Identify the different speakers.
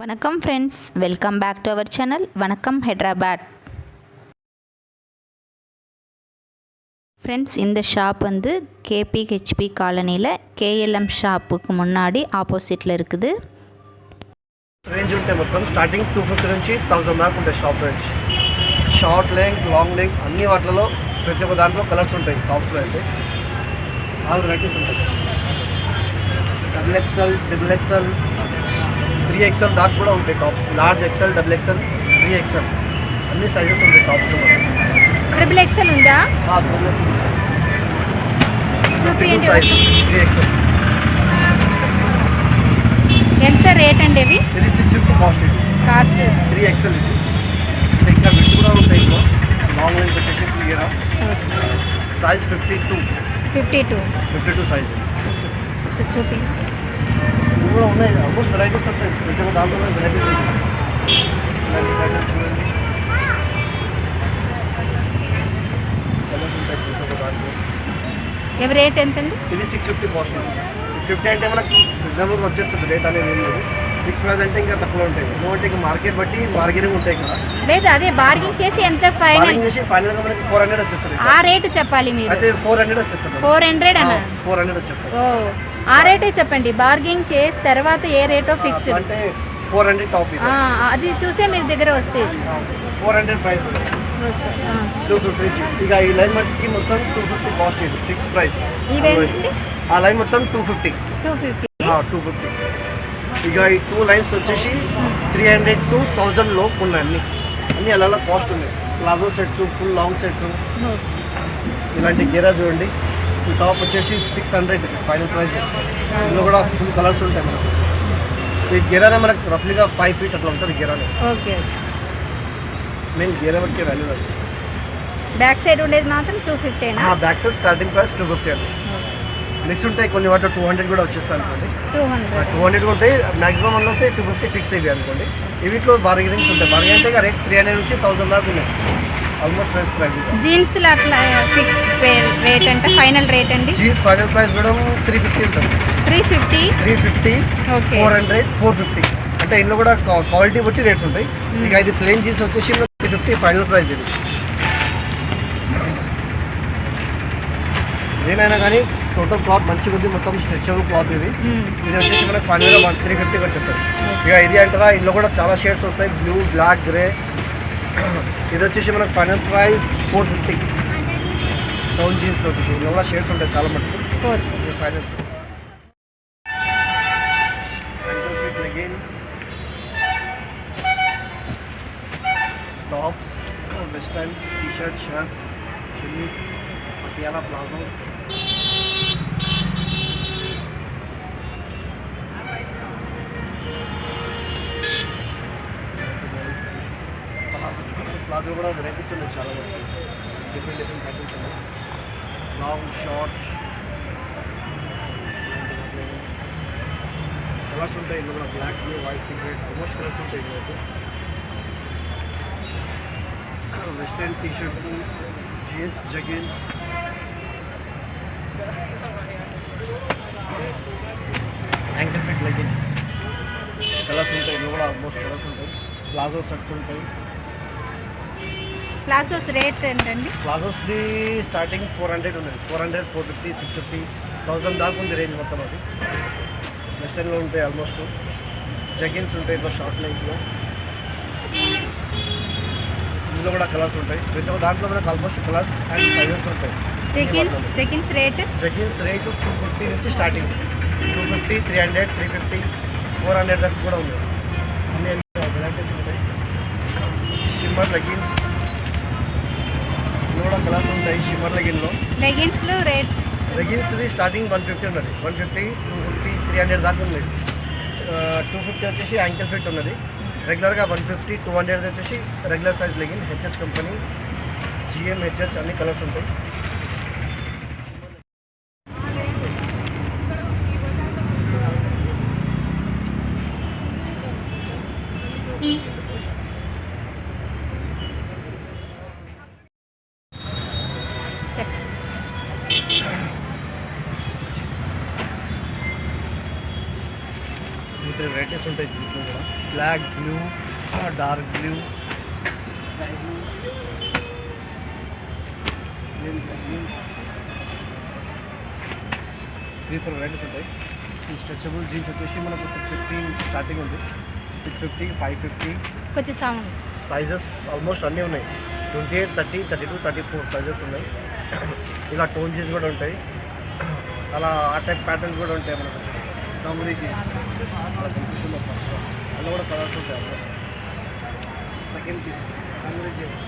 Speaker 1: வணக்கம் friends, welcome back to our channel. வணக்கம் Hyderabad. Friends, இந்த ஷாப் வந்து கேபிஹெச்பி காலனியில் கேஎல்எம் ஷாப்புக்கு முன்னாடி ఆపోజిట్లో இருக்குது.
Speaker 2: రేంజ్ ఉంటే మొత్తం స్టార్టింగ్ 250 నుంచి 1000 దాకా ఉంటాయి షాప్ రేంజ్. షార్ట్ లెంగ్, లాంగ్ లెంగ్ అన్ని వాటిలో ప్రతి ఒక్క దాంట్లో కలర్స్ ఉంటాయి. టాప్స్లో అయితే ఆల్ వెరైటీస్ ఉంటాయి. Double XL, triple XL, 3XL దాకా కూడా ఉంటాయి tops. Large XL, double XL, 3XL అన్ని సైజెస్ ఉంటాయి టాప్స్లో.
Speaker 1: ట్రిపుల్ ఎక్స్ఎల్ ఉందా?
Speaker 2: Triple size 3XL.
Speaker 1: ఎంత రేట్ అండి ఇది?
Speaker 2: ఇది 650 కాస్ట్. 3XL ఇది. ఇంకా విత్ కూడా ఉంటాయి. ఇంట్లో లాంగ్ లెంత్ వచ్చేసి క్లియర్ సైజ్ 52 సైజ్
Speaker 1: చూపి.
Speaker 2: కూడా ఉన్నాయి. ఆల్మోస్ట్ వెరైటీస్ ఉంటాయి. ప్రతి ఒక్క దాంట్లో వెరైటీస్ ఉంటాయి. ఇలాంటి ప్యాటర్న్ చూడండి, కలర్స్ ఉంటాయి ప్రతి ఒక్క దాంట్లో.
Speaker 1: ఎవరి రేట్ ఎంతండి?
Speaker 2: ఇది 650 కాస్ట్. 650 అంటే మనకు రిజనబుల్గా వచ్చేస్తుంది. రేట్ అనేది ఏం లేదు. ఫిక్స్ ప్రైస్ అంటే ఇంకా తక్కువ ఉంటాయి. ఎందుకంటే ఇంకా మార్కెట్ బట్టి బార్గెనింగ్ ఉంటాయి కదా.
Speaker 1: లేదు, అదే బార్గెనింగ్ చేసి ఎంత
Speaker 2: బార్గెనింగ్ చేసి ఫైనల్గా మనకి 400 వచ్చేస్తుంది.
Speaker 1: ఆ రేటు చెప్పాలి మీరు.
Speaker 2: అయితే 400 వచ్చేస్తుంది.
Speaker 1: 400 అన్న
Speaker 2: 400 వచ్చేస్తుంది.
Speaker 1: ఓ, ఆ రేటే చెప్పండి. బార్గెనింగ్ చేసి తర్వాత ఏ రేటో ఫిక్స్
Speaker 2: అంటే 400 టాప్ ఇది.
Speaker 1: అది చూసే మీ దగ్గర వస్తే
Speaker 2: 400 ప్రైస్. 250. ఇక ఈ లైన్ మట్టికి మొత్తం 250 కాస్ట్. ఇది ఫిక్స్ ప్రైస్.
Speaker 1: ఇవేంటి?
Speaker 2: ఆ లైన్ మొత్తం 250. 250. ఇక ఈ 2 లైన్స్ వచ్చేసి 300 to 1000 లోపు ఉన్నాయి. అన్ని అలా కాస్ట్ ఉన్నాయి. Palazzo sets, full long sets, ఇలాంటి గేరా చూడండి. ఈ టాప్ వచ్చేసి 600 ఫైనల్ ప్రైస్. ఇందులో కూడా ఫుల్ కలర్స్ ఉంటాయి. మనకు ఈ గేరానే మనకు రఫ్లీగా 5 feet అట్లా ఉంటుంది. గేరానే
Speaker 1: ఓకే.
Speaker 2: మెయిన్ గేరా బట్టి వాల్యూ అది.
Speaker 1: బ్యాక్ సైడ్ ఉండేది మాత్రం 250.
Speaker 2: బ్యాక్ సైడ్ స్టార్టింగ్ ప్రైస్ 250 అండి. నెక్స్ట్ ఉంటాయి కొన్ని వాటిలో 200 కూడా వచ్చేస్తాయి అనుకోండి. 200 ఉంటాయి. మాక్సిమం వన్ అయితే 250 ఫిక్స్ అయ్యి అనుకోండి. వీటిలో బార్గెనింగ్స్ ఉంటాయి. బార్గెన్ అంటే రేట్ 300 నుంచి 1000 దాకా ఉన్నాయి. ఆల్మోస్ట్ ప్రైస్ ప్రైస్
Speaker 1: జీన్స్ అట్లా ఫిక్స్ రేట్ అంటే ఫైనల్ రేట్ అండి.
Speaker 2: జీన్స్ ఫైనల్ ప్రైస్ కూడా 350 ఉంటుంది. 350, 400, 450. అంటే ఇందులో కూడా క్వాలిటీ బట్టి రేట్స్ ఉంటాయి. ఇక ఇది ప్లెయిన్ జీన్స్ వచ్చేసి 350 ఫైనల్ ప్రైస్. ఇది ఏదైనా కానీ టోటల్ క్లాత్ మంచిగా ఉంది. మొత్తం స్ట్రెచబుల్ క్లాత్ ఇది. ఇది వచ్చేసి మనకు ఫైనల్గా 350 వచ్చేస్తుంది. ఇక ఇది అంటారా, ఇందులో కూడా చాలా షేడ్స్ వస్తాయి. Blue, black, grey. ఇది వచ్చేసి మనకు ఫైనల్ ప్రైస్ 450. టౌన్ జీన్స్లో వచ్చేసి ఇందులో కూడా షేడ్స్ ఉంటాయి చాలా మటుకు. Final price. Again tops, western T-shirt, shirts, chemise, Patiala palazzos, palazzo కూడా వెరైటీస్ ఉన్నాయి చాలా మంది. డిఫరెంట్ ప్యాటర్న్స్ ఉన్నాయి. లాంగ్, షార్ట్ కలర్స్ ఉంటాయి. ఇందులో కూడా black, blue, white, red almost colours ఉంటాయి. ఇందులో western T-shirts, jeans, jeggings, ankle fit legging colours ఉంటాయి. ఇందులో కూడా ఆల్మోస్ట్ కలర్స్ ఉంటాయి. ప్లాజో షర్ట్స్ ఉంటాయి.
Speaker 1: ప్లాజోస్ రేట్ ఏంటండి?
Speaker 2: ప్లాజోస్ది స్టార్టింగ్ 400 ఉన్నది. 400, 450, 650, 1000 దాకా ఉంది రేంజ్ మొత్తం. అది వెస్టర్న్లో ఉంటాయి. ఆల్మోస్ట్ జగిన్స్ ఉంటాయి. ఇందులో షార్ట్ లెంగ్త్లో. ఇందులో కూడా కలర్స్ ఉంటాయి. ప్రతి ఒక్క దాంట్లో మనకు ఆల్మోస్ట్ కలర్స్ అండ్ సైజెస్ ఉంటాయి.
Speaker 1: జగిన్స్ రేట్
Speaker 2: 250 నుంచి స్టార్టింగ్. 250, 300, 350, 400 దాకా కూడా ఉంది. అన్ని వెరైటీస్ ఉంటాయి. షిమ్మర్ లెగిన్స్ కూడా కలర్స్ ఉంటాయి. షిమ్మర్
Speaker 1: లెగిన్స్లో రేట్
Speaker 2: లెగిన్స్ది స్టార్టింగ్ 150 ఉన్నది. 150, 250, 300 దాకా ఉంది. 250 వచ్చేసి యాంకిల్ ఫిట్ ఉన్నది. రెగ్యులర్గా 150, 200 వచ్చేసి regular size legging. HH company, GM, HH అన్ని కలర్స్ ఉంటాయి. వెరైటీస్ ఉంటాయి జీన్స్లో కూడా. Black blue, dark blue, sky blue, jeans 3-4 varieties ఉంటాయి. ఈ స్ట్రెచబుల్ జీన్స్ వచ్చేసి మనకు 650 నుంచి స్టార్టింగ్ ఉంది. 650, 550
Speaker 1: కొంచెం సౌండ్.
Speaker 2: సైజెస్ ఆల్మోస్ట్ అన్నీ ఉన్నాయి. 28, 30, 32, 34 సైజెస్ ఉన్నాయి. ఇలా టోన్ జీన్స్ కూడా ఉంటాయి. అలా ఆ టైప్ ప్యాటర్న్స్ కూడా ఉంటాయి మనకు. డాంగురీ జీన్స్ అలా కనిపిస్తుంది ఫస్ట్. అలా కూడా కలర్స్ ఉంటాయి almost. Second piece dungaree jeans